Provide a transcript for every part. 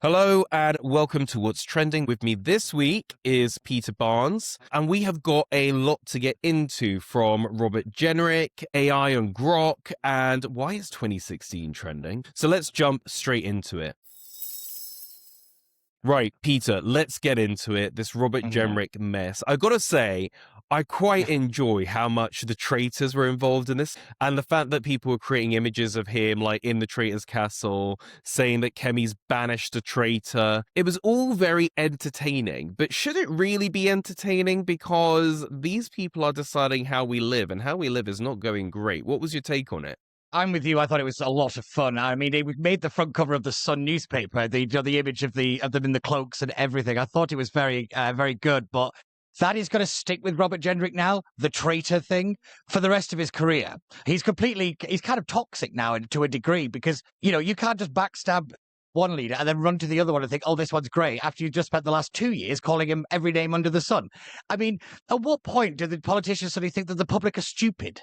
Hello and welcome to What's Trending. With me this week is Peter Barnes, and we have got a lot to get into from Robert Jenrick, AI on Grok, and why is 2016 trending? So let's jump straight into it. Right, Peter, let's get into it. This Robert Jenrick mess. I gotta say, I quite enjoy how much the Traitors were involved in this, and the fact that people were creating images of him, like in the Traitors' castle, saying that Kemi's banished a traitor. It was all very entertaining, but should it really be entertaining? Because these people are deciding how we live, and how we live is not going great. What was your take on it? I'm with you. I thought it was a lot of fun. I mean, it made the front cover of the Sun newspaper. The image of them in the cloaks and everything. I thought it was very good. But that is going to stick with Robert Jenrick now. The traitor thing for the rest of his career. He's kind of toxic now to a degree because you can't just backstab one leader and then run to the other one and think, oh, this one's great, after you've just spent the last 2 years calling him every name under the sun. I mean, at what point do the politicians suddenly think that the public are stupid?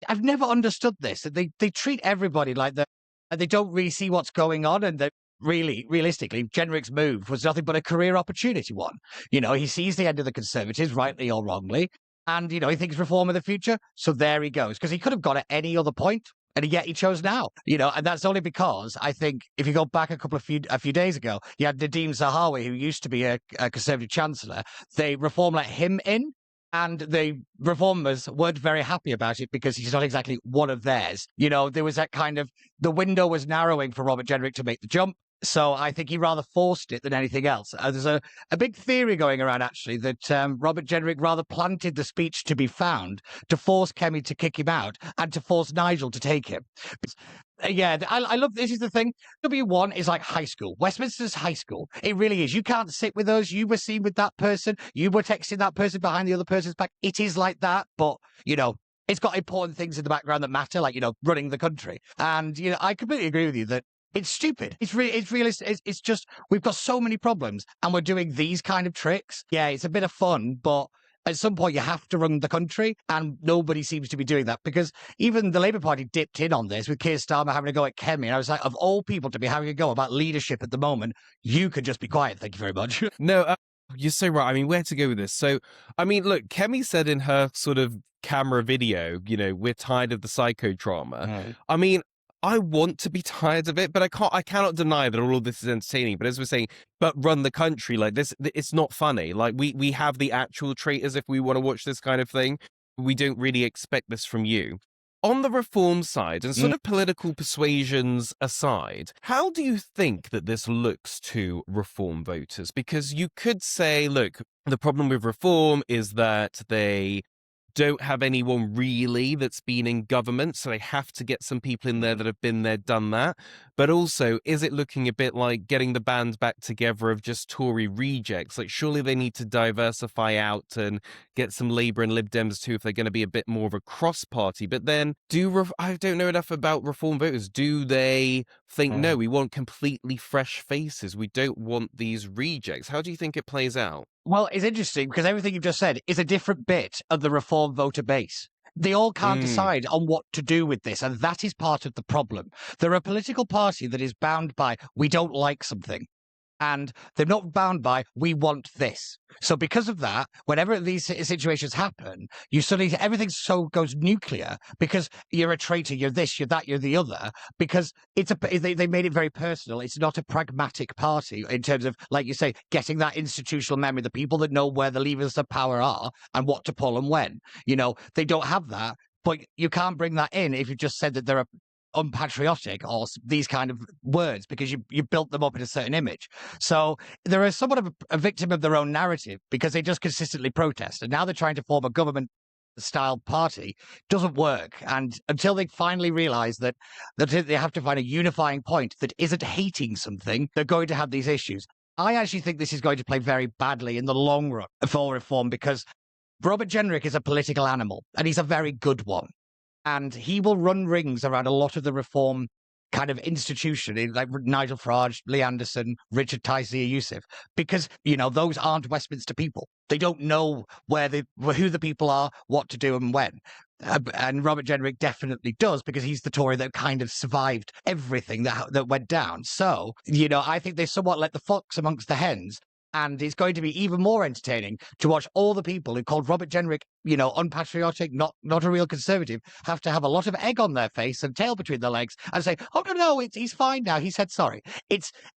I've never understood this. They treat everybody like that. They don't really see what's going on, and that realistically, Jenrick's move was nothing but a career opportunity one. He sees the end of the Conservatives, rightly or wrongly, and he thinks reform of the future. So there he goes, because he could have gone at any other point, and yet he chose now. And that's only because I think if you go back a few days ago, you had Nadeem Zahawi, who used to be a Conservative Chancellor. They reform let him in. And the reformers weren't very happy about it because he's not exactly one of theirs. There was that kind of, the window was narrowing for Robert Jenrick to make the jump. So I think he rather forced it than anything else. There's a big theory going around, actually, that Robert Jenrick rather planted the speech to be found to force Kemi to kick him out and to force Nigel to take him. Yeah, I love, this is the thing. W1 is like high school. Westminster's high school. It really is. You can't sit with us. You were seen with that person. You were texting that person behind the other person's back. It is like that. But, it's got important things in the background that matter, like, running the country. And, I completely agree with you that it's stupid. It's realistic. It's just, we've got so many problems and we're doing these kind of tricks. Yeah, it's a bit of fun, but at some point you have to run the country, and nobody seems to be doing that, because even the Labour Party dipped in on this with Keir Starmer having a go at Kemi. And I was like, of all people to be having a go about leadership at the moment, you could just be quiet. Thank you very much. No, you're so right. I mean, where to go with this? So, I mean, look, Kemi said in her sort of camera video, we're tired of the psychodrama. Right. I mean, I want to be tired of it, but I cannot deny that all of this is entertaining. But as we're saying, but run the country like this, it's not funny. Like we have the actual traitors if we want to watch this kind of thing. We don't really expect this from you. On the reform side and sort of political persuasions aside, how do you think that this looks to reform voters? Because you could say, look, the problem with reform is that they don't have anyone really that's been in government, so they have to get some people in there that have been there, done that. But also, is it looking a bit like getting the band back together of just Tory rejects? Like, surely they need to diversify out and get some Labour and Lib Dems too if they're going to be a bit more of a cross-party. But then, I don't know enough about reform voters. Do they think, no, we want completely fresh faces, we don't want these rejects? How do you think it plays out? Well, it's interesting because everything you've just said is a different bit of the reform voter base. They all can't decide on what to do with this, and that is part of the problem. They're a political party that is bound by, we don't like something. And they're not bound by, we want this. So because of that, whenever these situations happen, you suddenly, everything goes nuclear because you're a traitor, you're this, you're that, you're the other, because they made it very personal. It's not a pragmatic party in terms of, like you say, getting that institutional memory, the people that know where the levers of power are and what to pull and when. They don't have that, but you can't bring that in if you just said that they're unpatriotic or these kind of words, because you built them up in a certain image. So they're somewhat of a victim of their own narrative because they just consistently protest. And now they're trying to form a government style party. Doesn't work. And until they finally realize that they have to find a unifying point that isn't hating something, they're going to have these issues. I actually think this is going to play very badly in the long run for reform, because Robert Jenrick is a political animal, and he's a very good one. And he will run rings around a lot of the reform kind of institution, like Nigel Farage, Lee Anderson, Richard Tyson, Youssef, because, those aren't Westminster people. They don't know who the people are, what to do and when. And Robert Jenrick definitely does, because he's the Tory that kind of survived everything that went down. So, I think they somewhat let the fox amongst the hens. And it's going to be even more entertaining to watch all the people who called Robert Jenrick, unpatriotic, not a real conservative, have to have a lot of egg on their face and tail between their legs and say, "Oh no, he's fine now. He said sorry."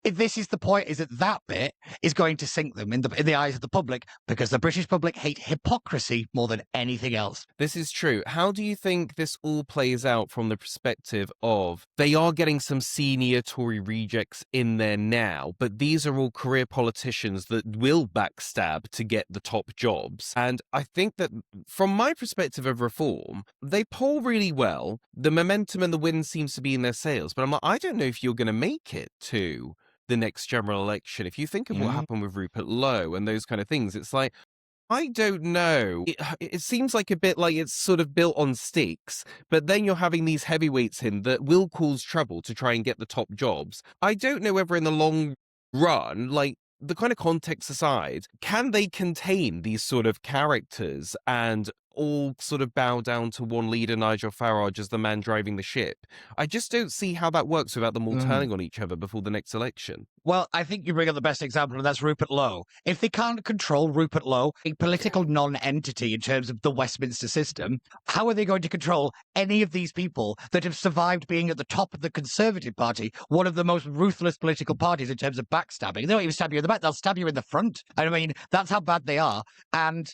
This is the point: is that bit is going to sink them in the eyes of the public, because the British public hate hypocrisy more than anything else. This is true. How do you think this all plays out from the perspective of they are getting some senior Tory rejects in there now, but these are all career politicians that will backstab to get the top jobs? And I think that from my perspective of reform, they poll really well. The momentum and the wind seems to be in their sails, but I'm like, I don't know if you're going to make it to the next general election. If you think of what happened with Rupert Lowe and those kind of things, it's like, I don't know. It seems like a bit like it's sort of built on sticks, but then you're having these heavyweights in that will cause trouble to try and get the top jobs. I don't know whether in the long run, like, the kind of context aside, can they contain these sort of characters and all sort of bow down to one leader, Nigel Farage, as the man driving the ship? I just don't see how that works without them all turning on each other before the next election. Well, I think you bring up the best example, and that's Rupert Lowe. If they can't control Rupert Lowe, a political non-entity in terms of the Westminster system, how are they going to control any of these people that have survived being at the top of the Conservative Party, one of the most ruthless political parties in terms of backstabbing? They don't even stab you in the back, they'll stab you in the front. I mean, that's how bad they are. And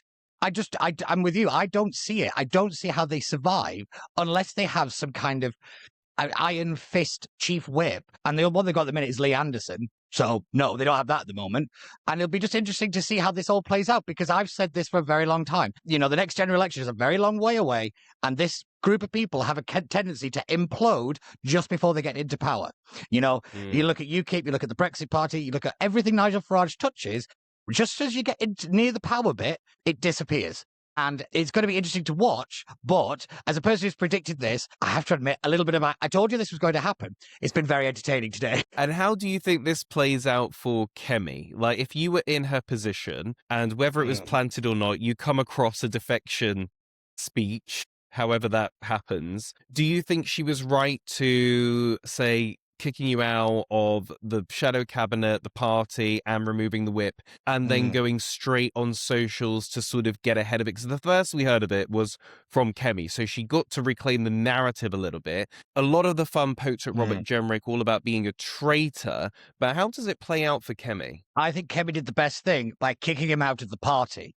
I'm with you. I don't see it. I don't see how they survive unless they have some kind of iron fist chief whip. And the one they've got at the minute is Lee Anderson. So, no, they don't have that at the moment. And it'll be just interesting to see how this all plays out, because I've said this for a very long time. The next general election is a very long way away, and this group of people have a tendency to implode just before they get into power. You look at UKIP, you look at the Brexit Party, you look at everything Nigel Farage touches, just as you get near the power bit, it disappears. And it's going to be interesting to watch. But as a person who's predicted this, I have to admit a little bit of I told you this was going to happen. It's been very entertaining today. And how do you think this plays out for Kemi? Like, if you were in her position, and whether it was planted or not, you come across a defection speech, however that happens, do you think she was right to say, kicking you out of the shadow cabinet, the party, and removing the whip, and then going straight on socials to sort of get ahead of it? Because the first we heard of it was from Kemi, so she got to reclaim the narrative a little bit. A lot of the fun poked at Robert Jenrick, all about being a traitor, but how does it play out for Kemi? I think Kemi did the best thing by kicking him out of the party.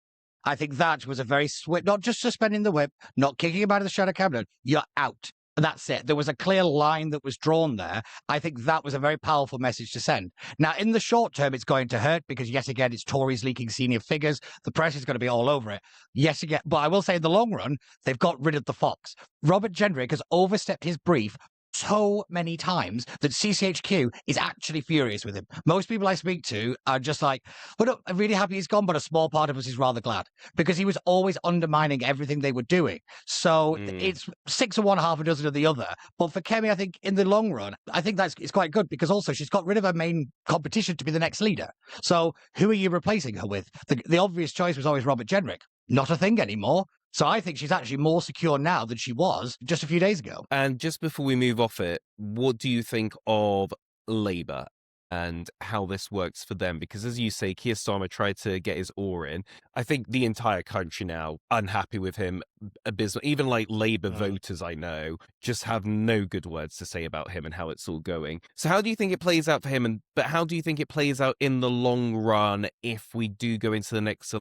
I think that was a very swift, not just suspending the whip, not kicking him out of the shadow cabinet. You're out. That's it. There was a clear line that was drawn there. I think that was a very powerful message to send. Now, in the short term, it's going to hurt because, yet again, it's Tories leaking senior figures. The press is going to be all over it. Yes, again. But I will say in the long run, they've got rid of the fox. Robert Jenrick has overstepped his brief so many times that CCHQ is actually furious with him. Most people I speak to are just like, well, no, I'm really happy he's gone, but a small part of us is rather glad, because he was always undermining everything they were doing. So it's 6 of one, half a dozen of the other. But for Kemi, I think in the long run, I think it's quite good, because also she's got rid of her main competition to be the next leader. So who are you replacing her with? The obvious choice was always Robert Jenrick. Not a thing anymore. So I think she's actually more secure now than she was just a few days ago. And just before we move off it, what do you think of Labour and how this works for them? Because as you say, Keir Starmer tried to get his oar in. I think the entire country now unhappy with him, abysmal. Even like Labour voters I know just have no good words to say about him and how it's all going. So how do you think it plays out for him? But how do you think it plays out in the long run if we do go into the next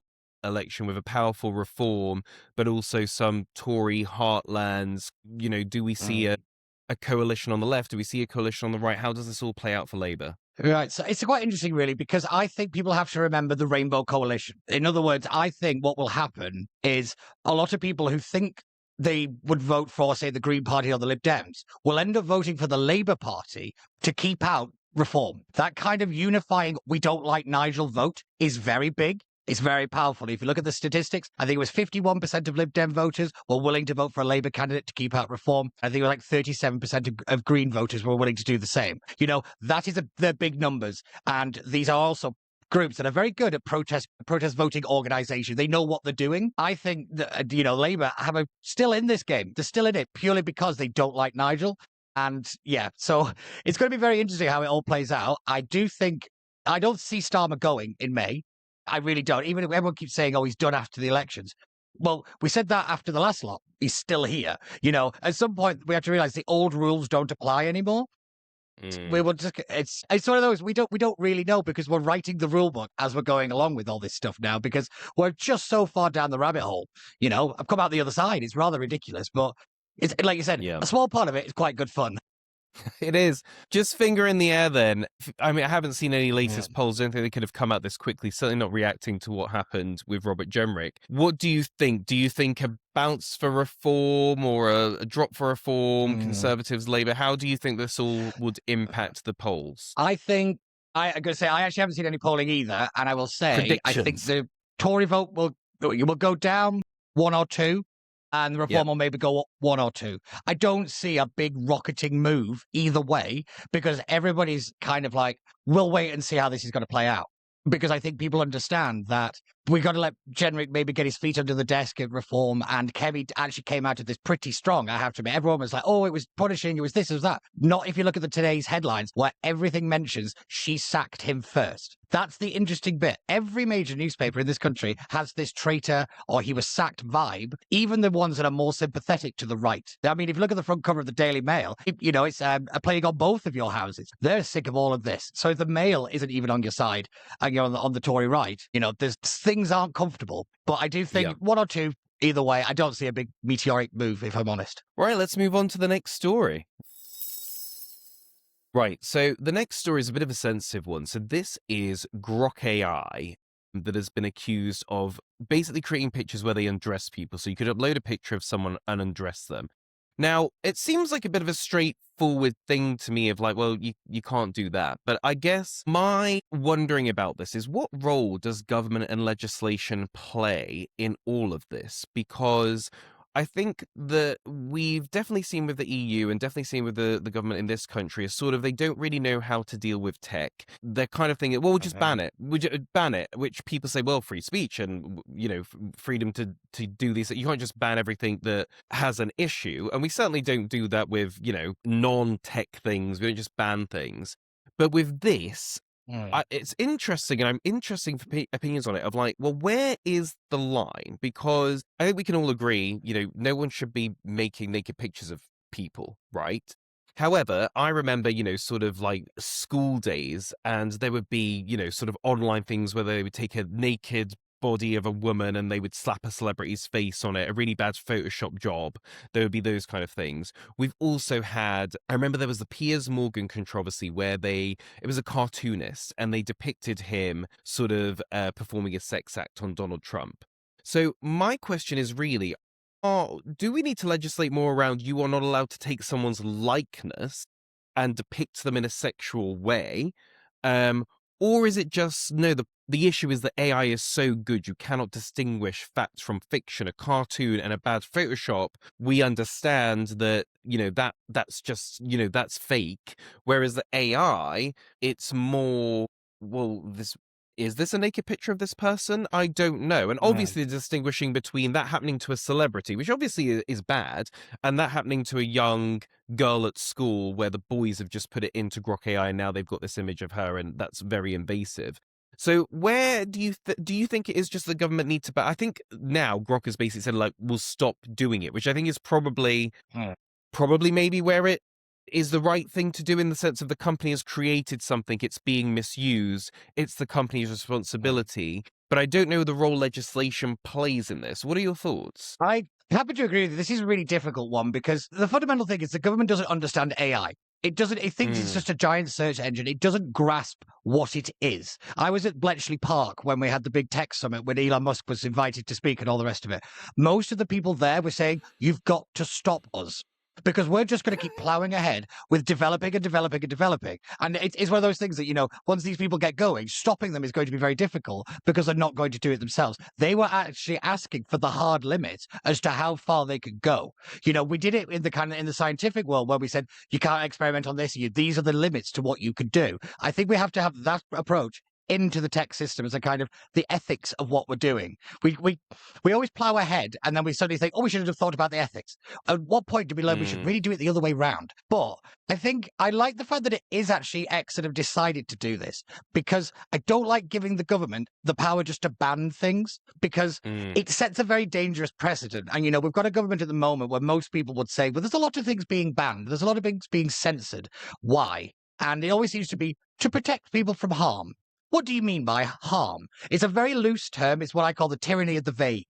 election with a powerful reform, but also some Tory heartlands? Do we see a coalition on the left? Do we see a coalition on the right? How does this all play out for Labour? Right. So it's quite interesting, really, because I think people have to remember the Rainbow Coalition. In other words, I think what will happen is a lot of people who think they would vote for, say, the Green Party or the Lib Dems will end up voting for the Labour Party to keep out reform. That kind of unifying, we don't like Nigel vote is very big. It's very powerful. If you look at the statistics, I think it was 51% of Lib Dem voters were willing to vote for a Labour candidate to keep out reform. I think it was like 37% of Green voters were willing to do the same. That is they're big numbers. And these are also groups that are very good at protest voting organization. They know what they're doing. I think that, Labour still in this game. They're still in it purely because they don't like Nigel. And yeah, so it's going to be very interesting how it all plays out. I don't see Starmer going in May. I really don't. Even if everyone keeps saying, oh, he's done after the elections. Well, we said that after the last lot. He's still here. At some point we have to realize the old rules don't apply anymore. We will just, it's one of those, we don't really know, because we're writing the rule book as we're going along with all this stuff now, because we're just so far down the rabbit hole. I've come out the other side. It's rather ridiculous, but it's like you said, a small part of it is quite good fun. It is. Just finger in the air then. I mean, I haven't seen any latest polls. I don't think they could have come out this quickly. Certainly not reacting to what happened with Robert Jenrick. What do you think? Do you think a bounce for reform or a drop for reform, Conservatives, Labour? How do you think this all would impact the polls? I'm going to say, I actually haven't seen any polling either. And I will say, I think the Tory vote will go down 1 or 2. And the reform will maybe go up 1 or 2. I don't see a big rocketing move either way, because everybody's kind of like, we'll wait and see how this is going to play out. Because I think people understand that we got to let Jenrick maybe get his feet under the desk at reform. And Kemi actually came out of this pretty strong, I have to admit. Everyone was like, oh, it was punishing, it was this, it was that. Not if you look at today's headlines, where everything mentions she sacked him first. That's the interesting bit. Every major newspaper in this country has this traitor or he was sacked vibe, even the ones that are more sympathetic to the right. I mean, if you look at the front cover of the Daily Mail, it's a plague on both of your houses. They're sick of all of this. So if the Mail isn't even on your side and you're on the Tory right, things aren't comfortable. But I do think 1 or 2, either way, I don't see a big meteoric move, if I'm honest. Right, let's move on to the next story. Right, so the next story is a bit of a sensitive one. So this is Grok AI that has been accused of basically creating pictures where they undress people. So you could upload a picture of someone and undress them. Now, it seems like a bit of a straightforward thing to me of like, well, you can't do that. But I guess my wondering about this is, what role does government and legislation play in all of this? Because I think that we've definitely seen with the EU and definitely seen with the government in this country is sort of, they don't really know how to deal with tech. They're kind of thinking, well, we'll just ban it. We'll just ban it, which people say, well, free speech and, freedom to do these. You can't just ban everything that has an issue. And we certainly don't do that with, non-tech things. We don't just ban things. But with this, it's interesting, and I'm interested for opinions on it, of like, well, where is the line? Because I think we can all agree, no one should be making naked pictures of people, right? However, I remember, sort of like school days, and there would be, sort of online things where they would take a naked body of a woman and they would slap a celebrity's face on it, a really bad Photoshop job. There would be those kind of things. We've also had, I remember there was the Piers Morgan controversy where it was a cartoonist and they depicted him sort of performing a sex act on Donald Trump. So my question is really, do we need to legislate more around you are not allowed to take someone's likeness and depict them in a sexual way? Or is it just, no, the issue is that AI is so good, you cannot distinguish fact from fiction. A cartoon and a bad Photoshop, we understand that, that's just, that's fake. Whereas the AI, it's more, well, is this a naked picture of this person? I don't know. And obviously distinguishing between that happening to a celebrity, which obviously is bad, and that happening to a young girl at school where the boys have just put it into Grok AI and now they've got this image of her, and that's very invasive. So where do you think it is just the government need to... But I think now Grok has basically said, like, we'll stop doing it, which I think is probably maybe where it is the right thing to do, in the sense of the company has created something, it's being misused, it's the company's responsibility. But I don't know the role legislation plays in this. What are your thoughts? I happen to agree with you. This is a really difficult one, because the fundamental thing is the government doesn't understand AI. It thinks it's just a giant search engine. It doesn't grasp what it is. I was at Bletchley Park when we had the big tech summit when Elon Musk was invited to speak and all the rest of it. Most of the people there were saying, you've got to stop us, because we're just going to keep plowing ahead with developing and developing and developing. And it's one of those things that, once these people get going, stopping them is going to be very difficult, because they're not going to do it themselves. They were actually asking for the hard limits as to how far they could go. We did it in the scientific world, where we said, you can't experiment on this. These are the limits to what you could do. I think we have to have that approach into the tech system as a kind of the ethics of what we're doing. We always plow ahead and then we suddenly think, oh, we should have thought about the ethics. At what point do we learn we should really do it the other way round? But I think I like the fact that it is actually X that have decided to do this, because I don't like giving the government the power just to ban things, because it sets a very dangerous precedent. And, we've got a government at the moment where most people would say, well, there's a lot of things being banned. There's a lot of things being censored. Why? And it always seems to be to protect people from harm. What do you mean by harm? It's a very loose term. It's what I call the tyranny of the vague.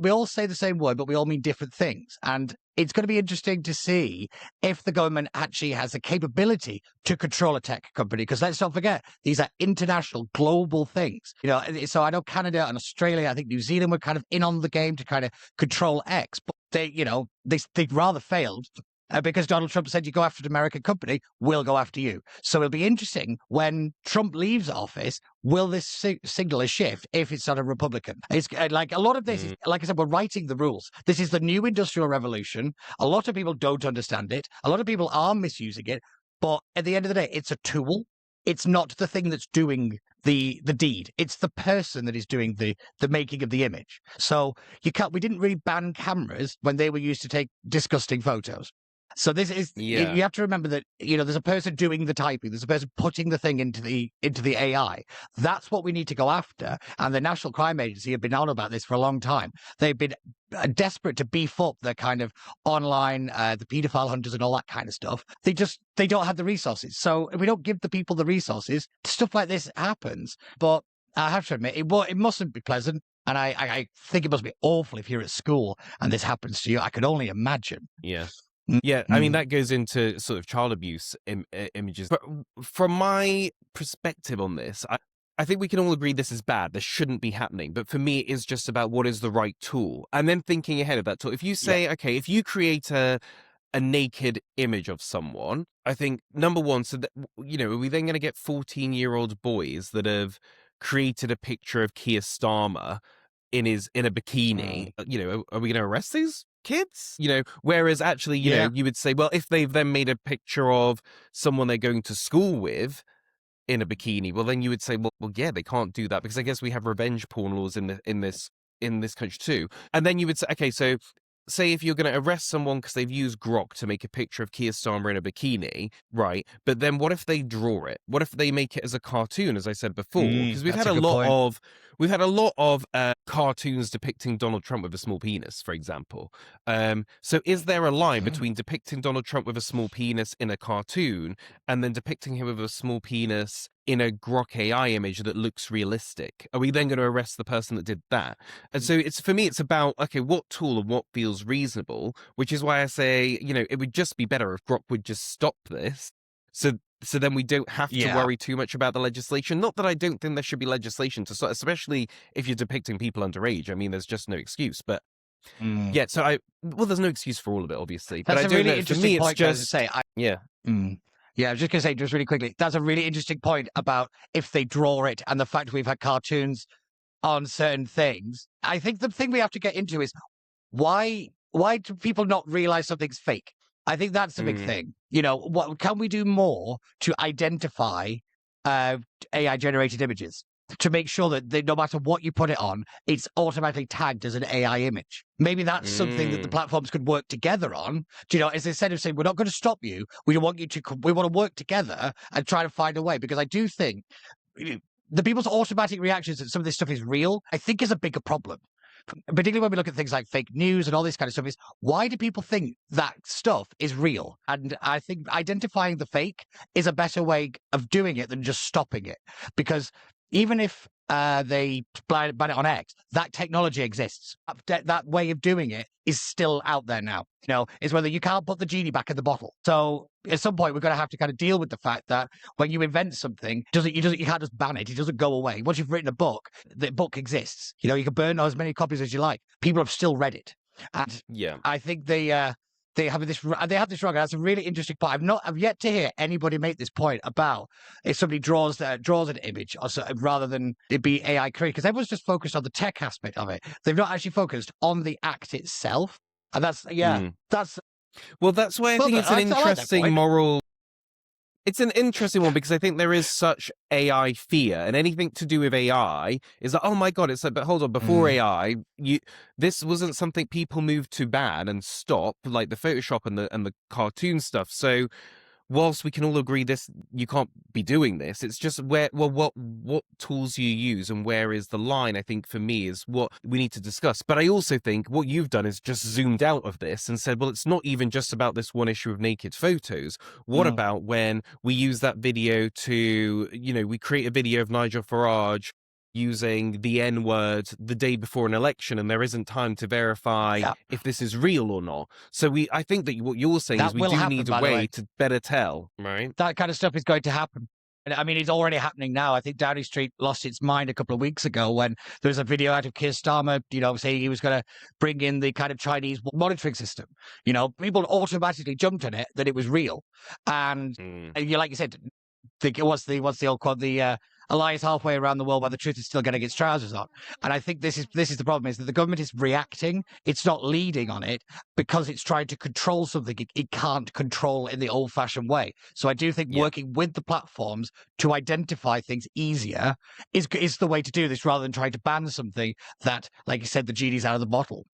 We all say the same word, but we all mean different things. And it's going to be interesting to see if the government actually has the capability to control a tech company. Because let's not forget, these are international, global things. So I know Canada and Australia, I think New Zealand were kind of in on the game to kind of control X, but they'd rather failed. Because Donald Trump said, you go after an American company, we'll go after you. So it'll be interesting when Trump leaves office, will this signal a shift if it's not a Republican? It's like a lot of this, is, like I said, we're writing the rules. This is the new industrial revolution. A lot of people don't understand it. A lot of people are misusing it. But at the end of the day, it's a tool. It's not the thing that's doing the deed. It's the person that is doing the making of the image. So we didn't really ban cameras when they were used to take disgusting photos. So this is you have to remember that there's a person doing the typing, there's a person putting the thing into the AI. That's what we need to go after. And the National Crime Agency have been on about this for a long time. They've been desperate to beef up their kind of online, the paedophile hunters and all that kind of stuff. They don't have the resources. So if we don't give the people the resources, stuff like this happens. But I have to admit, it mustn't be pleasant. And I think it must be awful if you're at school and this happens to you. I could only imagine. Yeah. Yeah, I mean, that goes into sort of child abuse images. But from my perspective on this, I think we can all agree this is bad. This shouldn't be happening. But for me, it is just about what is the right tool. And then thinking ahead of that tool. If you say, okay, if you create a naked image of someone, I think, number one, so that, are we then going to get 14-year-old boys that have created a picture of Keir Starmer in a bikini? Are we going to arrest these kids? Whereas actually, you would say, well, if they've then made a picture of someone they're going to school with in a bikini, well, then you would say, well, yeah, they can't do that because I guess we have revenge porn laws in this country too. And then you would say, okay, so say if you're going to arrest someone because they've used Grok to make a picture of Keir Starmer in a bikini, right? But then what if they draw it? What if they make it as a cartoon, as I said before? Because we've had a lot of cartoons depicting Donald Trump with a small penis, for example. So is there a line between depicting Donald Trump with a small penis in a cartoon and then depicting him with a small penis in a Grok AI image that looks realistic? Are we then going to arrest the person that did that? And so for me, it's about, okay, what tool and what feels reasonable, which is why I say, it would just be better if Grok would just stop this. So then we don't have to worry too much about the legislation. Not that I don't think there should be legislation to stop, especially if you're depicting people underage. I mean, there's just no excuse. But so there's no excuse for all of it, obviously. That's but a really interesting point, guys, to say. Yeah, I was just going to say, just really quickly, that's a really interesting point about if they draw it and the fact we've had cartoons on certain things. I think the thing we have to get into is why do people not realize something's fake? I think that's the big thing. What can we do more to identify AI-generated images to make sure that no matter what you put it on, it's automatically tagged as an AI image? Maybe that's something that the platforms could work together on. As instead of saying, we're not going to stop you, we want to work together and try to find a way. Because I do think the people's automatic reactions that some of this stuff is real, I think is a bigger problem. Particularly when we look at things like fake news and all this kind of stuff, is why do people think that stuff is real? And I think identifying the fake is a better way of doing it than just stopping it. Because even if they ban it on X, that technology exists. That way of doing it is still out there now. Is whether you can't put the genie back in the bottle. So at some point, we're going to have to kind of deal with the fact that when you invent something, you can't just ban it. It doesn't go away. Once you've written a book, the book exists. You can burn as many copies as you like. People have still read it. And I think they have this wrong. And that's a really interesting point. I've yet to hear anybody make this point about if somebody draws an image rather than it be AI created, because everyone's just focused on the tech aspect of it. They've not actually focused on the act itself. And that's well, that's why I think it's an interesting moral. It's an interesting one because I think there is such AI fear, and anything to do with AI is like, oh my God, it's like, but hold on, before AI, this wasn't something people moved to ban and stop, like the Photoshop and the cartoon stuff. So whilst we can all agree this, you can't be doing this, it's just what tools you use and where is the line, I think for me is what we need to discuss. But I also think what you've done is just zoomed out of this and said, well, it's not even just about this one issue of naked photos. What about when we use that video to, we create a video of Nigel Farage using the N-word the day before an election, and there isn't time to verify if this is real or not. So I think that what you're saying is we do need a way to better tell, right? That kind of stuff is going to happen. And I mean, it's already happening now. I think Downing Street lost its mind a couple of weeks ago when there was a video out of Keir Starmer, saying he was going to bring in the kind of Chinese monitoring system. People automatically jumped on it that it was real. And like you said, what's the old quote? A lie is halfway around the world while the truth is still getting its trousers on. And I think this is the problem, is that the government is reacting. It's not leading on it because it's trying to control something it can't control in the old-fashioned way. So I do think working with the platforms to identify things easier is the way to do this, rather than trying to ban something that, like you said, the genie's out of the bottle.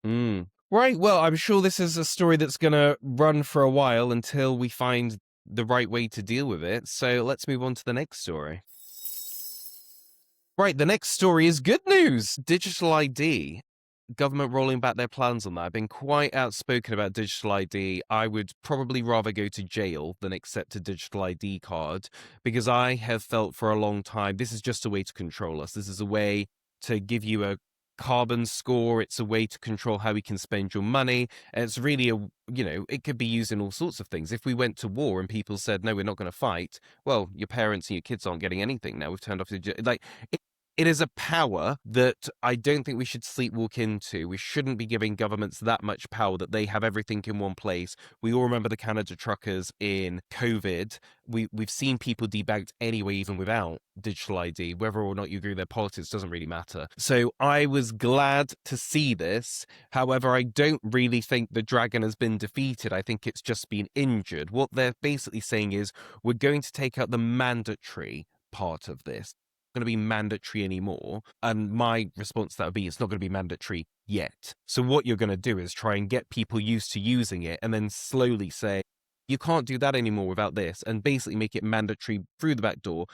Right. Well, I'm sure this is a story that's going to run for a while until we find the right way to deal with it. So let's move on to the next story. Right, the next story is good news. Digital ID. Government rolling back their plans on that. I've been quite outspoken about digital ID. I would probably rather go to jail than accept a digital ID card, because I have felt for a long time this is just a way to control us. This is a way to give you a carbon score. It's a way to control how we can spend your money. And it's really it could be used in all sorts of things. If we went to war and people said, no, we're not going to fight, well, your parents and your kids aren't getting anything now. We've turned off it is a power that I don't think we should sleepwalk into. We shouldn't be giving governments that much power that they have everything in one place. We all remember the Canada truckers in COVID. We've seen people debagged anyway, even without digital ID. Whether or not you agree with their politics doesn't really matter. So I was glad to see this. However, I don't really think the dragon has been defeated. I think it's just been injured. What they're basically saying is we're going to take out the mandatory part of this. Going to be mandatory anymore, and my response to that would be it's not going to be mandatory yet. So what you're going to do is try and get people used to using it, and then slowly say you can't do that anymore without this, and basically make it mandatory through the back door.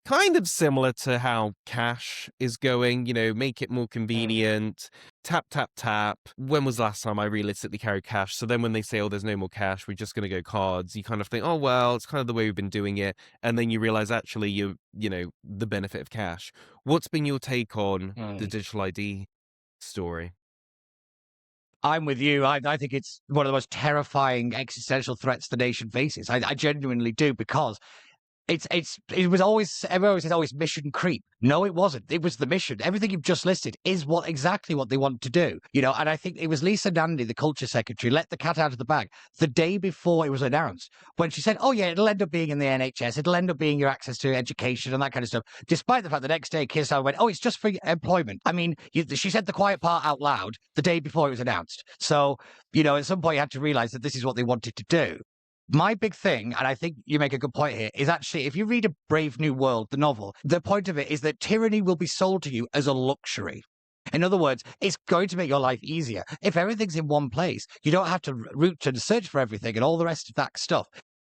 Kind of similar to how cash is going, make it more convenient. Tap, tap, tap. When was the last time I realistically carried cash? So then when they say, oh, there's no more cash, we're just going to go cards, you kind of think, oh, well, it's kind of the way we've been doing it. And then you realize actually the benefit of cash. What's been your take on the digital ID story? I'm with you. I think it's one of the most terrifying existential threats the nation faces. I genuinely do, because it was always, everyone always says, oh, it's mission creep. No, it wasn't. It was the mission. Everything you've just listed is exactly what they want to do. And I think it was Lisa Nandy, the culture secretary, let the cat out of the bag the day before it was announced, when she said, oh yeah, it'll end up being in the NHS. It'll end up being your access to education and that kind of stuff. Despite the fact the next day, Keir Starmer went, oh, it's just for employment. I mean, she said the quiet part out loud the day before it was announced. So, at some point you had to realize that this is what they wanted to do. My big thing, and I think you make a good point here, is actually, if you read A Brave New World, the novel, the point of it is that tyranny will be sold to you as a luxury. In other words, it's going to make your life easier. If everything's in one place, you don't have to root and search for everything and all the rest of that stuff.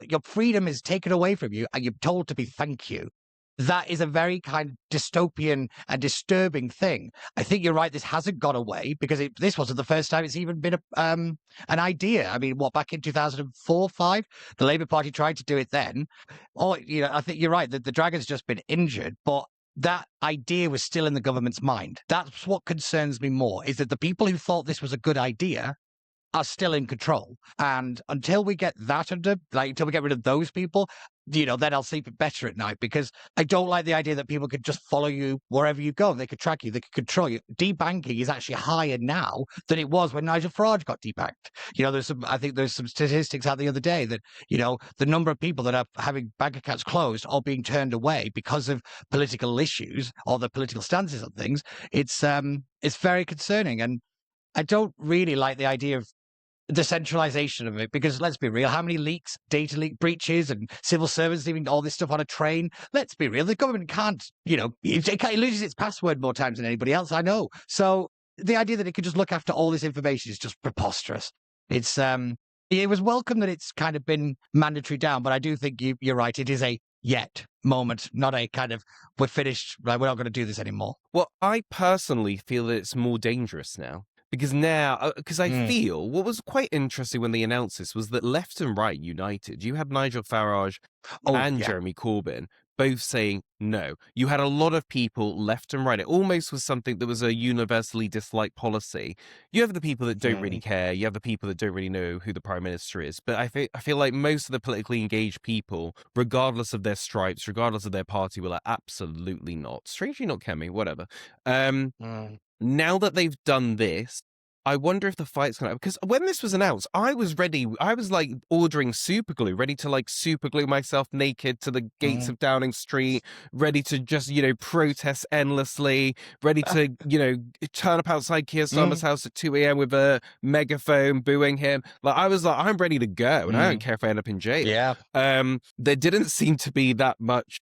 Your freedom is taken away from you and you're told to be thank you. That is a very kind of dystopian and disturbing thing. I think you're right. This hasn't gone away, because this wasn't the first time it's even been an idea. I mean, back in 2004, 5, the Labour Party tried to do it then. I think you're right that the dragon's just been injured, but that idea was still in the government's mind. That's what concerns me more, is that the people who thought this was a good idea are still in control. And until we get that until we get rid of those people, then I'll sleep better at night, because I don't like the idea that people could just follow you wherever you go. They could track you. They could control you. Debanking is actually higher now than it was when Nigel Farage got debanked. I think there's some statistics out the other day that, the number of people that are having bank accounts closed or being turned away because of political issues or the political stances on things, it's very concerning. And I don't really like the idea of the centralization of it, because let's be real, how many leaks, data leak breaches, and civil servants leaving all this stuff on a train? Let's be real, the government can't, it loses its password more times than anybody else, I know. So the idea that it could just look after all this information is just preposterous. It was welcome that it's kind of been mandatory down, but I do think you're right. It is a yet moment, not a kind of we're finished, right? We're not going to do this anymore. Well, I personally feel that it's more dangerous now. Because now, because I feel what was quite interesting when they announced this was that left and right united. You had Nigel Farage and Jeremy Corbyn both saying no. You had a lot of people left and right. It almost was something that was a universally disliked policy. You have the people that don't really care. You have the people that don't really know who the Prime Minister is. But I feel like most of the politically engaged people, regardless of their stripes, regardless of their party, were like, absolutely not. Strangely not Kemi, whatever. Now that they've done this, I wonder if the fight's going to... Because when this was announced, I was ready. I was like ordering super glue, ready to like super glue myself naked to the gates of Downing Street, ready to just, protest endlessly, ready to, turn up outside Keir Starmer's house at 2 a.m. with a megaphone booing him. Like, I was like, I'm ready to go, and I don't care if I end up in jail. Yeah. There didn't seem to be that much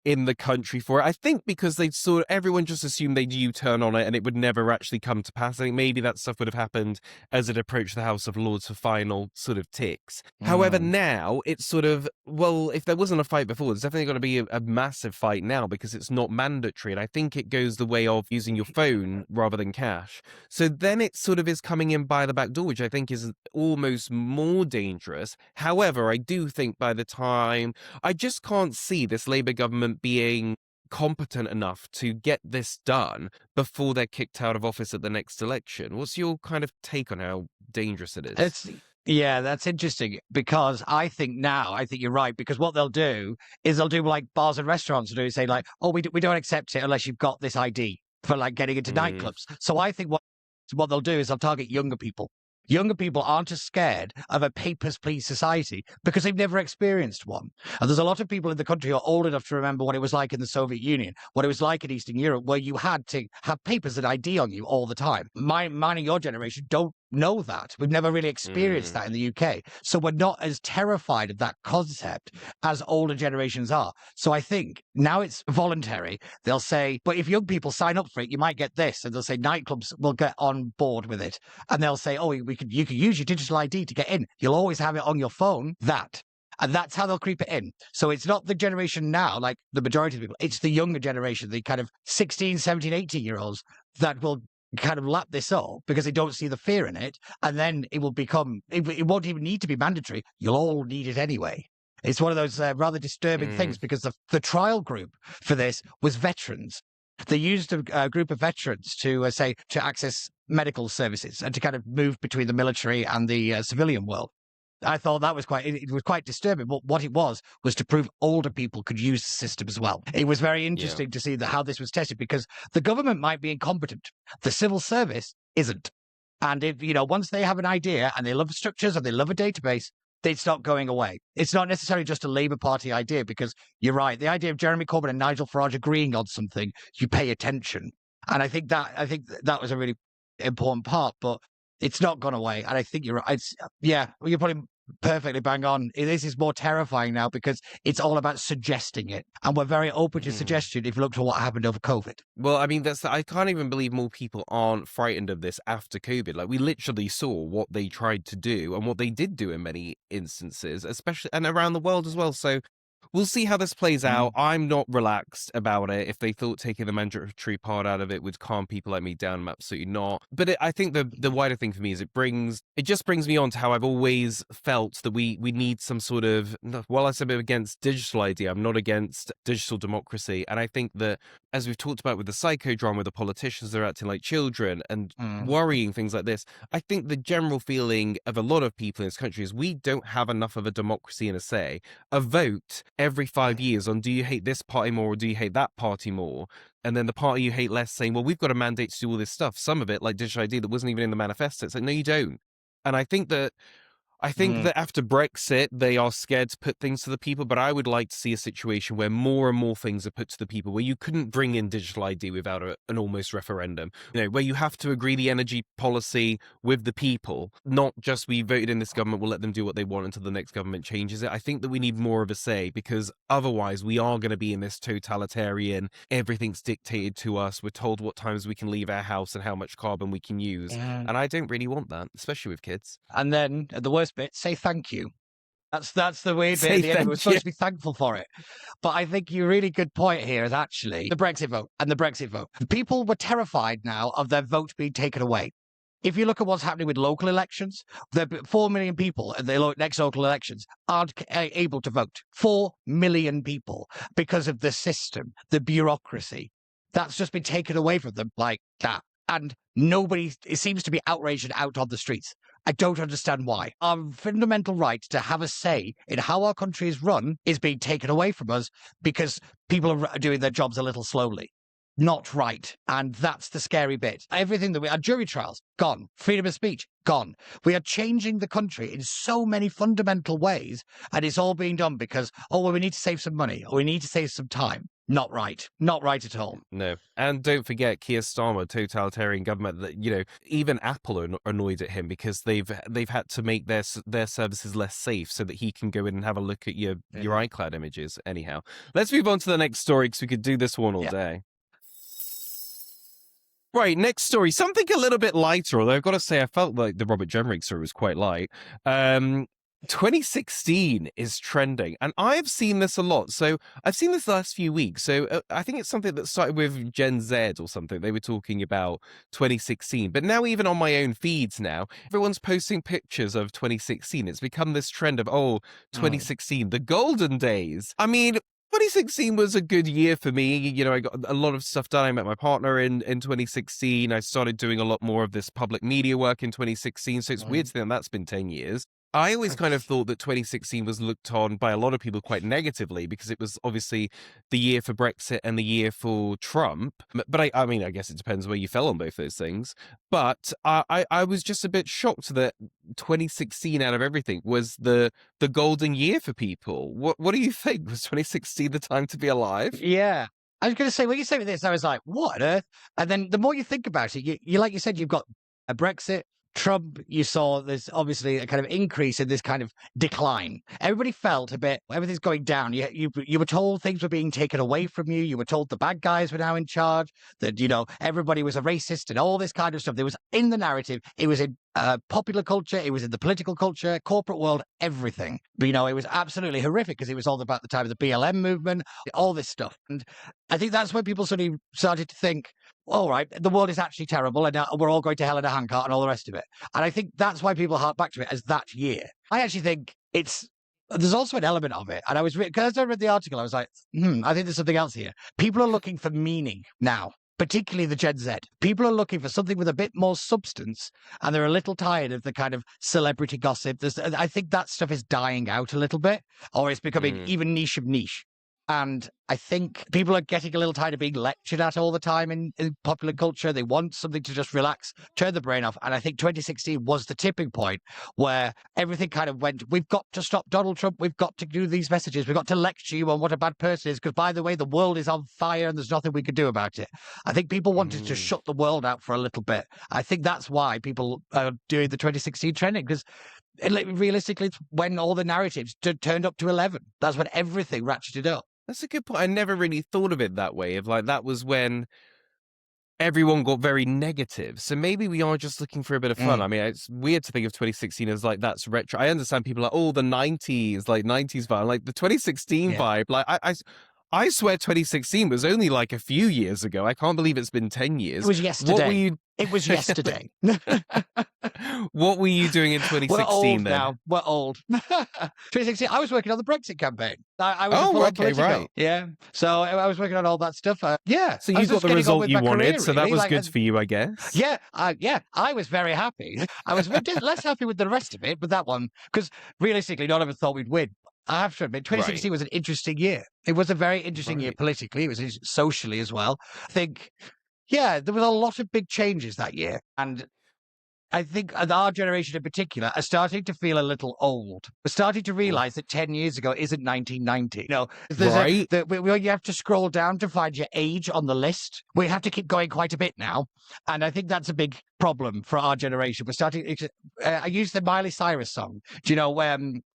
in the country for it. I think because everyone just assumed they'd U-turn on it and it would never actually come to pass. I think maybe that stuff would have happened as it approached the House of Lords for final sort of ticks. However, now it's sort of, well, if there wasn't a fight before, there's definitely going to be a massive fight now because it's not mandatory. And I think it goes the way of using your phone rather than cash. So then it sort of is coming in by the back door, which I think is almost more dangerous. However, I do think by the time, I just can't see this Labour government being competent enough to get this done before they're kicked out of office at the next election. What's your kind of take on how dangerous it is? That's interesting because I think you're right, because what they'll do is they'll do like bars and restaurants do, say like, oh, we don't accept it unless you've got this ID for like getting into nightclubs. So I think what they'll do is they'll target younger people. Younger people aren't as scared of a papers, please society because they've never experienced one. And there's a lot of people in the country who are old enough to remember what it was like in the Soviet Union, what it was like in Eastern Europe, where you had to have papers and ID on you all the time. Mine and your generation don't know that. We've never really experienced that in the UK. So we're not as terrified of that concept as older generations are. So I think now it's voluntary. They'll say, but if young people sign up for it, you might get this. And they'll say nightclubs will get on board with it. And they'll say, oh, you can use your digital ID to get in. You'll always have it on your phone. And that's how they'll creep it in. So it's not the generation now, like the majority of people. It's the younger generation, the kind of 16, 17, 18-year-olds that will kind of lap this up because they don't see the fear in it. And then it will become, it won't even need to be mandatory. You'll all need it anyway. It's one of those rather disturbing things because the trial group for this was veterans. They used a group of veterans to access medical services and to kind of move between the military and the civilian world. I thought that was it was quite disturbing. But what it was to prove older people could use the system as well. It was very interesting to see how this was tested because the government might be incompetent. The civil service isn't. And if, once they have an idea and they love structures and they love a database, it's not going away. It's not necessarily just a Labour Party idea because you're right. The idea of Jeremy Corbyn and Nigel Farage agreeing on something, you pay attention. And I think that was a really important part, but it's not gone away. And I think you're right. You're probably perfectly bang on. This is more terrifying now because it's all about suggesting it. And we're very open to suggestion if you look to what happened over COVID. Well, I mean, I can't even believe more people aren't frightened of this after COVID. Like, we literally saw what they tried to do and what they did do in many instances, especially and around the world as well. So we'll see how this plays out. I'm not relaxed about it. If they thought taking the mandatory part out of it would calm people like me down, I'm absolutely not. But I think the wider thing for me is it just brings me on to how I've always felt that we need some sort of, while I'm against digital ID, I'm not against digital democracy. And I think that, as we've talked about with the psychodrama, with the politicians that are acting like children and worrying things like this, I think the general feeling of a lot of people in this country is we don't have enough of a democracy and a say. A vote every 5 years on do you hate this party more or do you hate that party more? And then the party you hate less saying, well, we've got a mandate to do all this stuff. Some of it, like digital ID, that wasn't even in the manifesto. It's like, no, you don't. And I think that I think that after Brexit, they are scared to put things to the people, but I would like to see a situation where more and more things are put to the people, where you couldn't bring in digital ID without an almost referendum, where you have to agree the energy policy with the people, not just we voted in this government, we'll let them do what they want until the next government changes it. I think that we need more of a say, because otherwise we are going to be in this totalitarian, everything's dictated to us, we're told what times we can leave our house and how much carbon we can use, and I don't really want that, especially with kids. And then the worst bit, say thank you. That's the weird bit Say at the end. thank We're supposed you. to be thankful for it. But I think your really good point here is actually the Brexit vote and the Brexit vote. People were terrified now of their vote being taken away. If you look at what's happening with local elections, 4 million people at the next local elections aren't able to vote. 4 million people because of the system, the bureaucracy. That's just been taken away from them like that. And nobody seems to be outraged and out on the streets. I don't understand why. Our fundamental right to have a say in how our country is run is being taken away from us because people are doing their jobs a little slowly. Not right. And that's the scary bit. Everything that our jury trials, gone. Freedom of speech, gone. We are changing the country in so many fundamental ways, and it's all being done because, well, we need to save some money, or we need to save some time. Not right. Not right at all. No. And don't forget Keir Starmer, totalitarian government, that, even Apple are annoyed at him because they've had to make their services less safe so that he can go in and have a look at your iCloud images. Anyhow, let's move on to the next story because we could do this one all day. Right, next story. Something a little bit lighter, although I've got to say I felt like the Robert Jenrick story was quite light. 2016 is trending, and I've seen this a lot. So I've seen this the last few weeks. So I think it's something that started with Gen Z or something. They were talking about 2016, but now even on my own feeds now, everyone's posting pictures of 2016. It's become this trend of, 2016, the golden days. I mean, 2016 was a good year for me. I got a lot of stuff done. I met my partner in 2016. I started doing a lot more of this public media work in 2016. So it's weird to think that's been 10 years. I always kind of thought that 2016 was looked on by a lot of people quite negatively because it was obviously the year for Brexit and the year for Trump. But I mean, I guess it depends where you fell on both those things. But I was just a bit shocked that 2016 out of everything was the golden year for people. What do you think? Was 2016 the time to be alive? Yeah. I was going to say, when you said this, I was like, what on earth? And then the more you think about it, you like you said, you've got a Brexit, Trump, you saw there's obviously a kind of increase in this kind of decline. Everybody felt a bit, everything's going down. You were told things were being taken away from you. You were told the bad guys were now in charge, that, everybody was a racist and all this kind of stuff. There was in the narrative, it was in popular culture, it was in the political culture, corporate world, everything. But, it was absolutely horrific because it was all about the time of the BLM movement, all this stuff. And I think that's when people suddenly started to think, all right, the world is actually terrible and we're all going to hell in a handcart and all the rest of it. And I think that's why people hark back to it as that year. I actually think there's also an element of it. And because I read the article, I was like, I think there's something else here. People are looking for meaning now, particularly the Gen Z. People are looking for something with a bit more substance, and they're a little tired of the kind of celebrity gossip. I think that stuff is dying out a little bit, or it's becoming even niche of niche. And I think people are getting a little tired of being lectured at all the time in popular culture. They want something to just relax, turn the brain off. And I think 2016 was the tipping point where everything kind of went, we've got to stop Donald Trump. We've got to do these messages. We've got to lecture you on what a bad person is. Because, by the way, the world is on fire and there's nothing we can do about it. I think people wanted to shut the world out for a little bit. I think that's why people are doing the 2016 trending, because realistically, it's when all the narratives turned up to 11. That's when everything ratcheted up. That's a good point. I never really thought of it that way, of like that was when everyone got very negative. So maybe we are just looking for a bit of fun. I mean, it's weird to think of 2016 as like that's retro. I understand people are like, the 90s, like 90s vibe, like the 2016 vibe. Like I swear 2016 was only like a few years ago. I can't believe it's been 10 years. It was yesterday. It was yesterday. What were you doing in 2016 We're old then? now. We're old. 2016, I was working on the Brexit campaign. I was right. Yeah. So I was working on all that stuff. Yeah. So you got the result you wanted, so that was good for you, I guess. Yeah. I was very happy. I was less happy with the rest of it, but that one, because realistically, none of us thought we'd win. I have to admit, 2016 was an interesting year. It was a very interesting year politically. It was socially as well. I think, there was a lot of big changes that year. And I think our generation in particular are starting to feel a little old. We're starting to realize that 10 years ago isn't 1990. You know, Right? you have to scroll down to find your age on the list. We have to keep going quite a bit now. And I think that's a big problem for our generation. We're starting, I use the Miley Cyrus song. Do you know,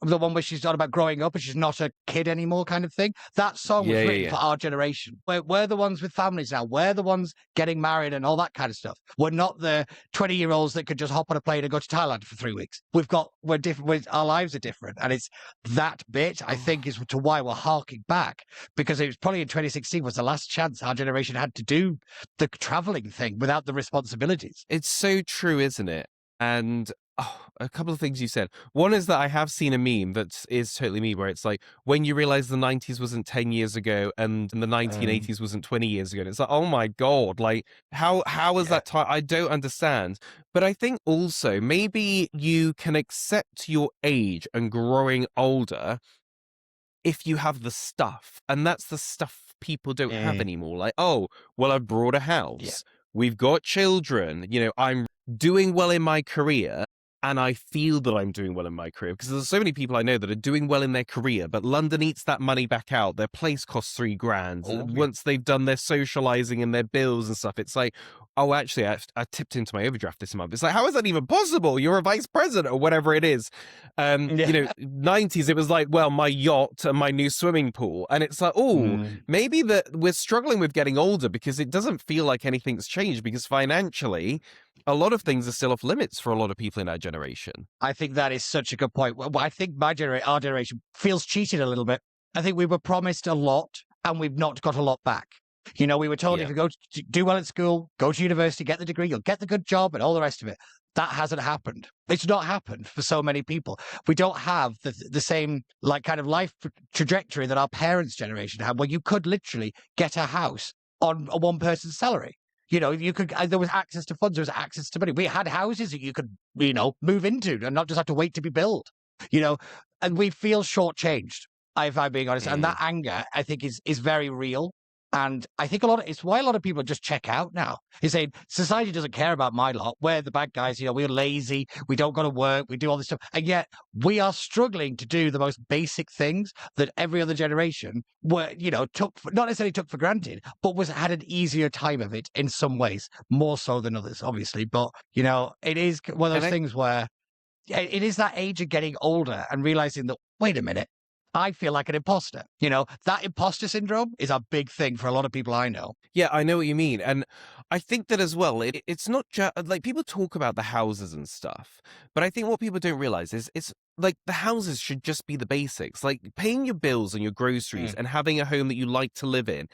the one where she's on about growing up and she's not a kid anymore kind of thing? That song was Yeah, yeah, written yeah. for our generation. We're the ones with families now. We're the ones getting married and all that kind of stuff. We're not the 20-year-olds that could just hop on a plane and go to Thailand for 3 weeks. We're different. Our lives are different. And it's that bit, I think, is to why we're harking back, because it was probably in 2016 was the last chance our generation had to do the traveling thing without the responsibilities. It's so true, isn't it? And a couple of things you said. One is that I have seen a meme that is totally me, where it's like, when you realize the 90s wasn't 10 years ago and the 1980s wasn't 20 years ago. And it's like, oh my God, like, how is that time? I don't understand. But I think also maybe you can accept your age and growing older if you have the stuff. And that's the stuff people don't have anymore. Like, oh, well, I've bought a house. We've got children. You know, I'm doing well in my career. And I feel that I'm doing well in my career, because there's so many people I know that are doing well in their career, but London eats that money back out. Their place costs $3,000. Once they've done their socializing and their bills and stuff, it's like, oh, actually, I tipped into my overdraft this month. It's like, how is that even possible? You're a vice president or whatever it is. You know, 90s, it was like, well, my yacht and my new swimming pool. And it's like, oh, maybe that we're struggling with getting older because it doesn't feel like anything's changed, because financially, a lot of things are still off limits for a lot of people in our generation. I think that is such a good point. Well, I think our generation feels cheated a little bit. I think we were promised a lot and we've not got a lot back. You know, we were told if you go to do well at school, go to university, get the degree, you'll get the good job and all the rest of it. That hasn't happened. It's not happened for so many people. We don't have the same like kind of life trajectory that our parents' generation had, where you could literally get a house on a one person's salary. You know, you could. There was access to funds. There was access to money. We had houses that you could, you know, move into and not just have to wait to be built. You know, and we feel shortchanged. If I'm being honest, and that anger, I think, is very real. And I think it's why a lot of people just check out now. Is saying society doesn't care about my lot. We're the bad guys. You know, we're lazy. We don't go to work. We do all this stuff, and yet we are struggling to do the most basic things that every other generation were, you know, not necessarily took for granted, but had an easier time of it in some ways, more so than others, obviously. But you know, it is one of those things where it is that age of getting older and realizing that, wait a minute, I feel like an imposter. You know, that imposter syndrome is a big thing for a lot of people I know. Yeah, I know what you mean. And I think that as well, it's not just like people talk about the houses and stuff, but I think what people don't realize is it's like the houses should just be the basics, like paying your bills and your groceries and having a home that you like to live in.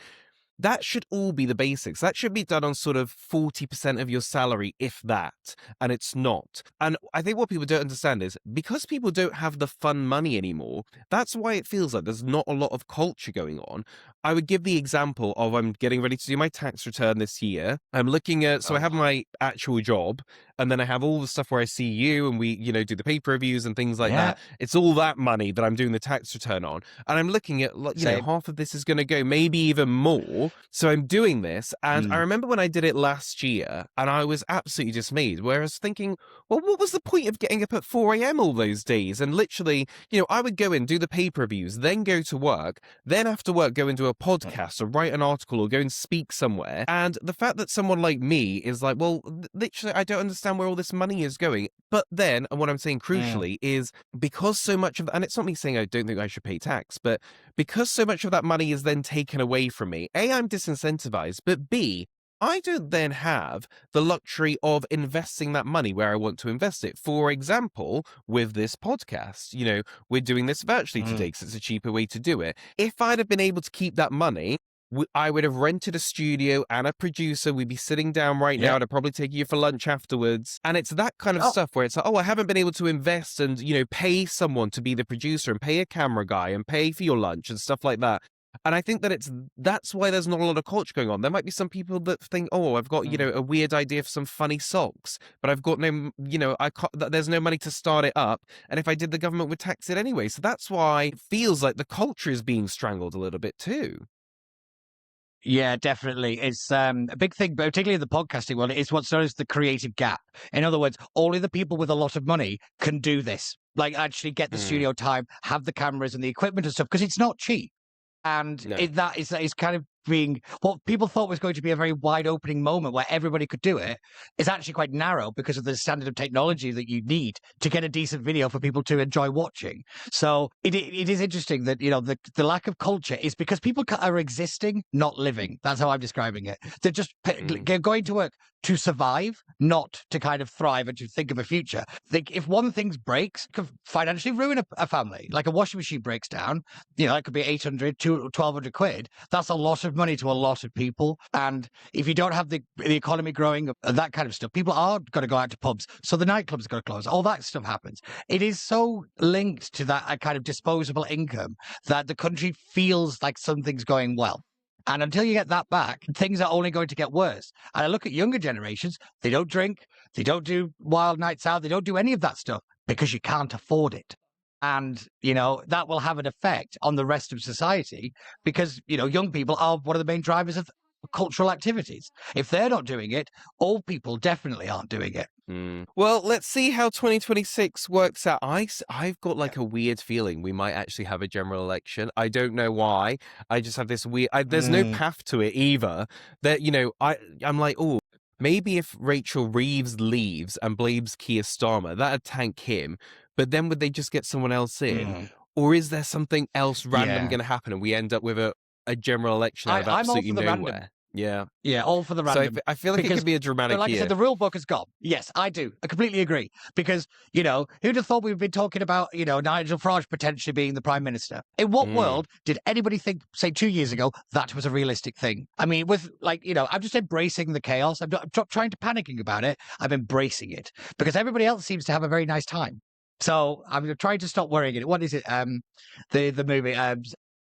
That should all be the basics. That should be done on sort of 40% of your salary, if that, and it's not. And I think what people don't understand is because people don't have the fun money anymore, that's why it feels like there's not a lot of culture going on. I would give the example of I'm getting ready to do my tax return this year. I'm looking at, so I have my actual job, and then I have all the stuff where I see you and we, you know, do the paper reviews and things like that. It's all that money that I'm doing the tax return on. And I'm looking at, you know, half of this is going to go, maybe even more. So I'm doing this. And I remember when I did it last year and I was absolutely dismayed, where I was thinking, well, what was the point of getting up at 4 a.m. all those days? And literally, you know, I would go in, do the paper reviews, then go to work, then after work, go and do a podcast or write an article or go and speak somewhere. And the fact that someone like me is like, well, literally, I don't understand where all this money is going. But then, and what I'm saying crucially is because so much of, and it's not me saying I don't think I should pay tax, but because so much of that money is then taken away from me, A, I'm disincentivized, but B, I don't then have the luxury of investing that money where I want to invest it. For example, with this podcast, you know, we're doing this virtually today because it's a cheaper way to do it. If I'd have been able to keep that money, I would have rented a studio and a producer. We'd be sitting down right now. I'd probably take you for lunch afterwards. And it's that kind of stuff where it's like, oh, I haven't been able to invest and, you know, pay someone to be the producer and pay a camera guy and pay for your lunch and stuff like that. And I think that that's why there's not a lot of culture going on. There might be some people that think, oh, I've got, you know, a weird idea for some funny socks, but I've got no, you know, there's no money to start it up. And if I did, the government would tax it anyway. So that's why it feels like the culture is being strangled a little bit too. Yeah, definitely. It's a big thing, but particularly in the podcasting world, it's what's known as the creative gap. In other words, only the people with a lot of money can do this. Like actually get the Mm, studio time, have the cameras and the equipment and stuff, because it's not cheap. And no. that is kind of being what people thought was going to be a very wide opening moment where everybody could do it is actually quite narrow because of the standard of technology that you need to get a decent video for people to enjoy watching. So it is interesting that, the lack of culture is because people are existing, not living. That's how I'm describing it. They're just they're going to work to survive, not to kind of thrive and to think of a future. If one thing breaks, it could financially ruin a family. Like a washing machine breaks down, that could be 800 to 1,200 quid. That's a lot of money to a lot of people. And if you don't have the economy growing, that kind of stuff, people are going to go out to pubs. So the nightclubs are going to close. All that stuff happens. It is so linked to that kind of disposable income that the country feels like something's going well. And until you get that back, things are only going to get worse. And I look at younger generations, they don't drink, they don't do wild nights out, they don't do any of that stuff because you can't afford it. And, that will have an effect on the rest of society because, young people are one of the main drivers of cultural activities. If they're not doing it, old people definitely aren't doing it. Well, let's see how 2026 works out. I've got like a weird feeling we might actually have a general election. I don't know why. I just have this weird. There's no path to it either. That I'm like, oh, maybe if Rachel Reeves leaves and blames Keir Starmer, that'd tank him. But then would they just get someone else in, or is there something else random going to happen and we end up with a general election out of absolutely nowhere? Random. Yeah, all for the random. So I feel like it could be a dramatic like year. I said, the rule book is gone. Yes, I do. I completely agree. Because, who'd have thought we've been talking about, Nigel Farage potentially being the Prime Minister? In what world did anybody think, say, 2 years ago, that was a realistic thing? I mean, with, I'm just embracing the chaos. I'm not trying to panicking about it. I'm embracing it. Because everybody else seems to have a very nice time. So I'm trying to stop worrying it. What is it? The movie,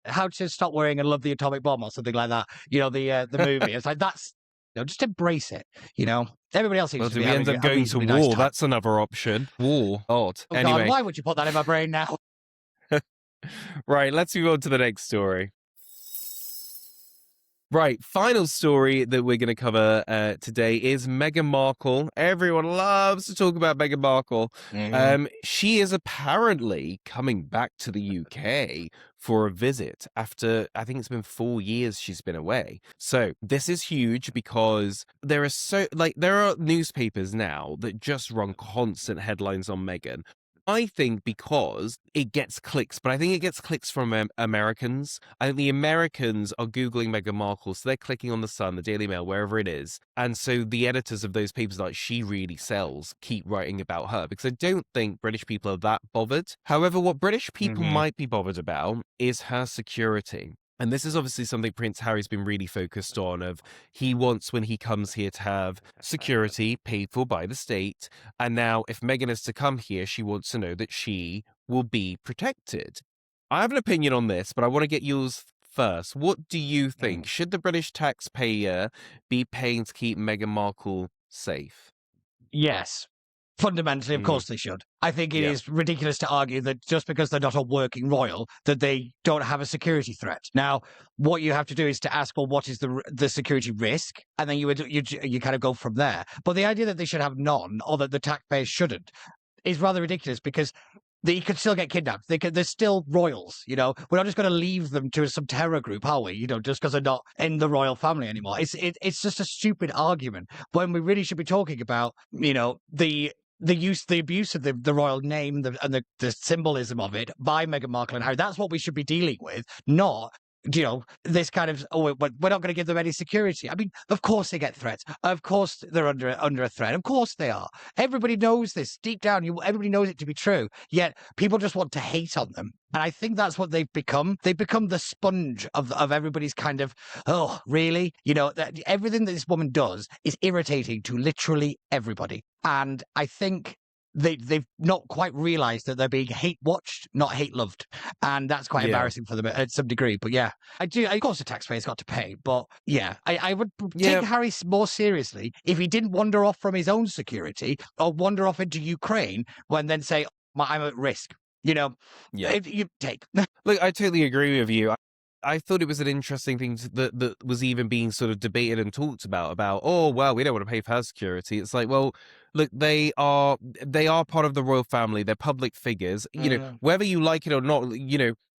How to Stop Worrying and Love the Atomic Bomb or something like that. The movie. It's like, that's, just embrace it. Everybody else seems to be having a going to war. Nice time. That's another option. War. Odd. Oh, anyway. God, why would you put that in my brain now? Right, let's move on to the next story. Right, final story that we're going to cover today is Meghan Markle. Everyone loves to talk about Meghan Markle. She is apparently coming back to the UK for a visit after, I think it's been 4 years she's been away. So this is huge because there are newspapers now that just run constant headlines on Meghan. I think because it gets clicks, but I think it gets clicks from Americans. I think the Americans are Googling Meghan Markle, so they're clicking on The Sun, the Daily Mail, wherever it is. And so the editors of those papers are like, she really sells, keep writing about her, because I don't think British people are that bothered. However, what British people might be bothered about is her security. And this is obviously something Prince Harry's been really focused on, of he wants, when he comes here, to have security paid for by the state. And now if Meghan is to come here, she wants to know that she will be protected. I have an opinion on this, but I want to get yours first. What do you think? Should the British taxpayer be paying to keep Meghan Markle safe? Yes. Fundamentally, of course they should. I think it is ridiculous to argue that just because they're not a working royal, that they don't have a security threat. Now, what you have to do is to ask, well, what is the security risk? And then you kind of go from there. But the idea that they should have none, or that the taxpayers shouldn't, is rather ridiculous because they could still get kidnapped. They're still royals, We're not just going to leave them to some terror group, are we? Just because they're not in the royal family anymore. It's just a stupid argument when we really should be talking about, the abuse of the royal name and the symbolism of it by Meghan Markle and Harry. That's what we should be dealing with, not this kind of, we're not going to give them any security. I mean, of course they get threats. Of course they're under a threat. Of course they are. Everybody knows this. Deep down, everybody knows it to be true. Yet people just want to hate on them. And I think that's what they've become. They've become the sponge of everybody's kind of, oh, really? Everything that this woman does is irritating to literally everybody. And I think they've not quite realized that they're being hate watched, not hate loved, and that's quite embarrassing for them at some degree. But yeah, I do. Of course, the taxpayers got to pay, but yeah, I would take Harry more seriously if he didn't wander off from his own security or wander off into Ukraine when then say, I'm at risk. If you take. Look, I totally agree with you. I thought it was an interesting thing that was even being sort of debated and talked about, oh, well, we don't want to pay for her security. It's like, well, look, they are part of the royal family. They're public figures. Whether you like it or not,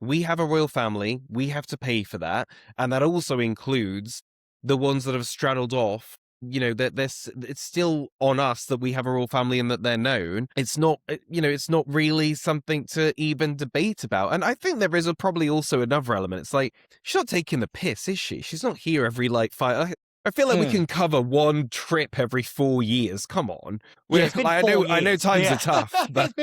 we have a royal family. We have to pay for that. And that also includes the ones that have straddled off. That it's still on us that we have a royal family and that they're known. It's not, it's not really something to even debate about. And I think there is probably also another element. It's like, she's not taking the piss, is she? She's not here every I feel like we can cover one trip every 4 years. Come on. Yeah, it's been 4 years. I know times are tough. But...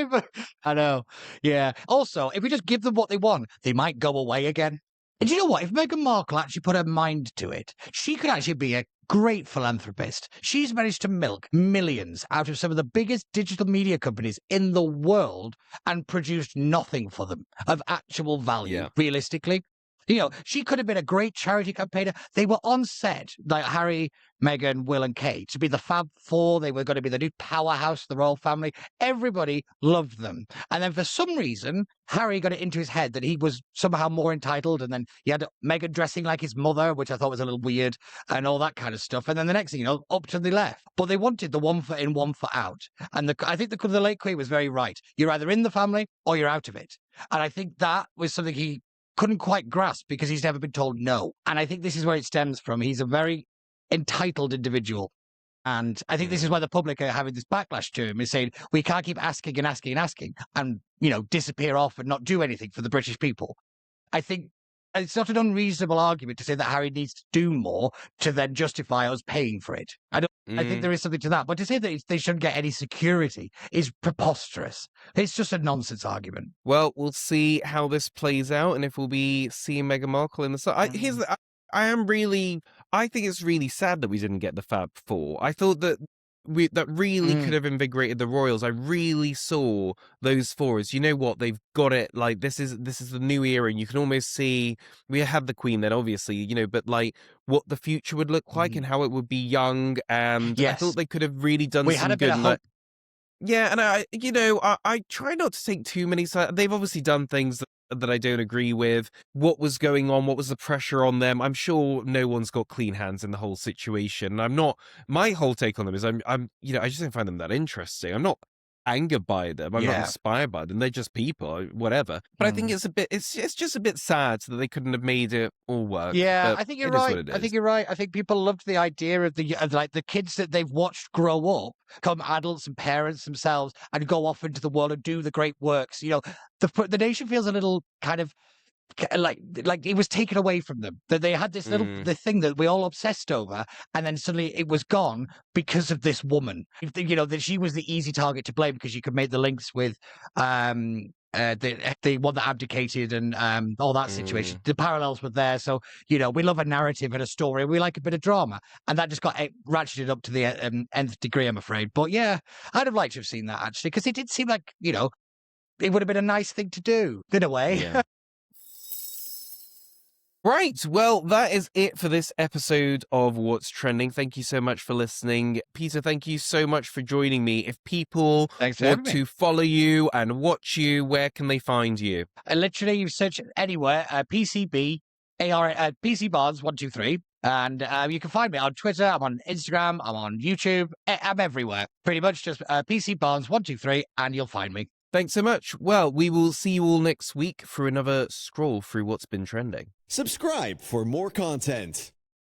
I know. Yeah. Also, if we just give them what they want, they might go away again. And you know what? If Meghan Markle actually put her mind to it, she could actually be a great philanthropist. She's managed to milk millions out of some of the biggest digital media companies in the world and produced nothing for them of actual value, realistically. She could have been a great charity campaigner. They were on set, like Harry, Meghan, Will, and Kate, to be the Fab Four. They were going to be the new powerhouse of the royal family. Everybody loved them. And then for some reason, Harry got it into his head that he was somehow more entitled. And then he had Meghan dressing like his mother, which I thought was a little weird, and all that kind of stuff. And then the next thing up to the left. But they wanted the 1 foot in, 1 foot out. And I think the late Queen was very right. You're either in the family or you're out of it. And I think that was something he couldn't quite grasp because he's never been told no. And I think this is where it stems from. He's a very entitled individual. And I think this is why the public are having this backlash to him, is saying, we can't keep asking and asking and asking and, disappear off and not do anything for the British people. I think it's not an unreasonable argument to say that Harry needs to do more to then justify us paying for it. I think there is something to that. But to say that they shouldn't get any security is preposterous. It's just a nonsense argument. Well, we'll see how this plays out and if we'll be seeing Meghan Markle in the sun. I think it's really sad that we didn't get the Fab Four. I thought that that really could have invigorated the royals. I really saw those four as, you know what, they've got it. Like, this is the new era, and you can almost see, we had the Queen then, obviously, but like what the future would look like and how it would be young. And I thought they could have really done some good. Yeah, and I try not to take too many sides. They've obviously done things that I don't agree with. What was going on? What was the pressure on them? I'm sure no one's got clean hands in the whole situation. My whole take on them is I just don't find them that interesting. I'm not angered by them. I'm not inspired by them. They're just people, whatever. But I think it's just a bit sad that they couldn't have made it all work. Yeah, I think you're right. I think you're right. I think people loved the idea of the kids that they've watched grow up, become adults and parents themselves, and go off into the world and do the great works. The nation feels a little kind of like it was taken away from them, that they had this the thing that we all obsessed over, and then suddenly it was gone because of this woman. That she was the easy target to blame because you could make the links with the one that abdicated and all that situation. The parallels were there. So we love a narrative and a story. We like a bit of drama, and that just got ratcheted up to the nth degree, I'm afraid. But yeah, I'd have liked to have seen that actually, because it did seem like it would have been a nice thing to do in a way. Yeah. Right, well, that is it for this episode of What's Trending. Thank you so much for listening. Peter, thank you so much for joining me. If people want to follow you and watch you, where can they find you? Literally, you search anywhere, PC Barnes 123, and you can find me on Twitter, I'm on Instagram, I'm on YouTube, I'm everywhere. Pretty much just PC Barnes 123, and you'll find me. Thanks so much. Well, we will see you all next week for another scroll through what's been trending. Subscribe for more content.